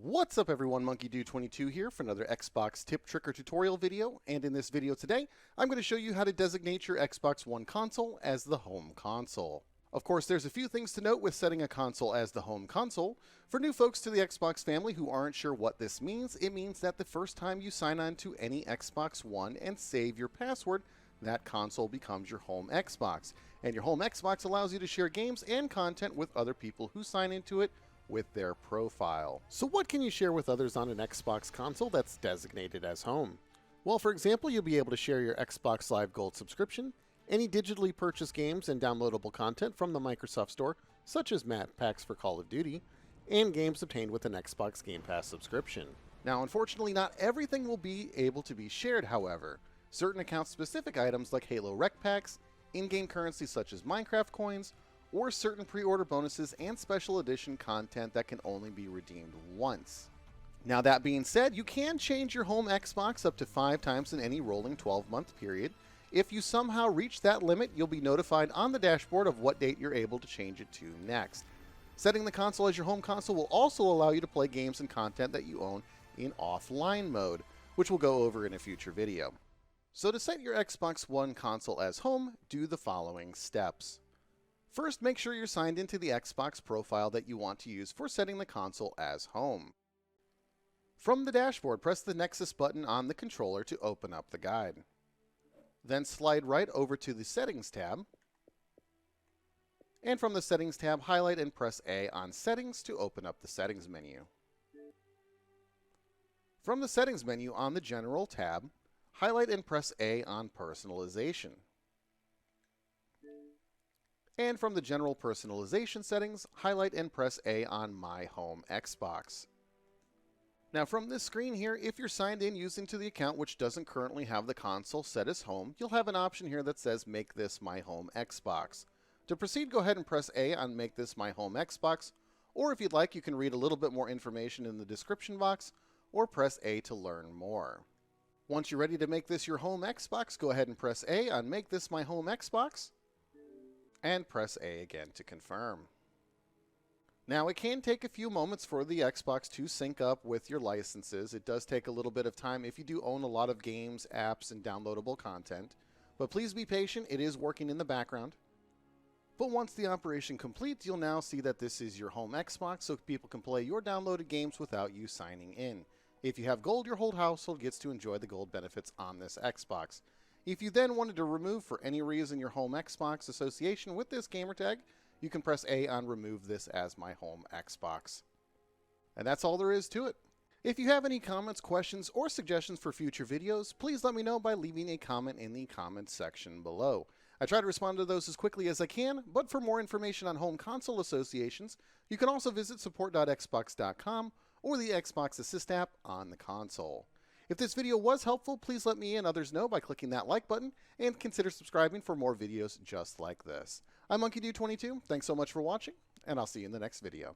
What's up everyone, MonkeyDude22 here for another Xbox tip, trick, or tutorial video, and in this video today, I'm going to show you how to designate your Xbox One console as the home console. Of course, there's a few things to note with setting a console as the home console. For new folks to the Xbox family who aren't sure what this means, it means that the first time you sign on to any Xbox One and save your password, that console becomes your home Xbox. And your home Xbox allows you to share games and content with other people who sign into it with their profile. So what can you share with others on an Xbox console that's designated as home? Well, for example, you'll be able to share your Xbox Live Gold subscription, any digitally purchased games and downloadable content from the Microsoft Store, such as map packs for Call of Duty, and games obtained with an Xbox Game Pass subscription. Now, unfortunately, not everything will be able to be shared, however. Certain account-specific items like Halo Rec Packs, in-game currency such as Minecraft coins, or certain pre-order bonuses and special edition content that can only be redeemed once. Now that being said, you can change your home Xbox up to 5 times in any rolling 12-month period. If you somehow reach that limit, you'll be notified on the dashboard of what date you're able to change it to next. Setting the console as your home console will also allow you to play games and content that you own in offline mode, which we'll go over in a future video. So to set your Xbox One console as home, do the following steps. First, make sure you're signed into the Xbox profile that you want to use for setting the console as home. From the dashboard, press the Nexus button on the controller to open up the guide. Then slide right over to the Settings tab. And from the Settings tab, highlight and press A on Settings to open up the Settings menu. From the Settings menu on the General tab, highlight and press A on Personalization. And from the General Personalization settings, highlight and press A on My Home Xbox. Now from this screen here, if you're signed in using to the account which doesn't currently have the console set as home, you'll have an option here that says Make This My Home Xbox. To proceed, go ahead and press A on Make This My Home Xbox, or if you'd like, you can read a little bit more information in the description box, or press A to learn more. Once you're ready to make this your home Xbox, go ahead and press A on Make This My Home Xbox, and press A again to confirm. Now it can take a few moments for the Xbox to sync up with your licenses. It does take a little bit of time if you do own a lot of games, apps, and downloadable content. But please be patient, it is working in the background. But once the operation completes, you'll now see that this is your home Xbox, so people can play your downloaded games without you signing in. If you have gold, your whole household gets to enjoy the gold benefits on this Xbox. If you then wanted to remove for any reason your home Xbox association with this gamertag, you can press A on Remove This as My Home Xbox. And that's all there is to it. If you have any comments, questions, or suggestions for future videos, please let me know by leaving a comment in the comments section below. I try to respond to those as quickly as I can, but for more information on home console associations, you can also visit support.xbox.com or the Xbox Assist app on the console. If this video was helpful, please let me and others know by clicking that like button, and consider subscribing for more videos just like this. I'm MonkeyDude22, thanks so much for watching, and I'll see you in the next video.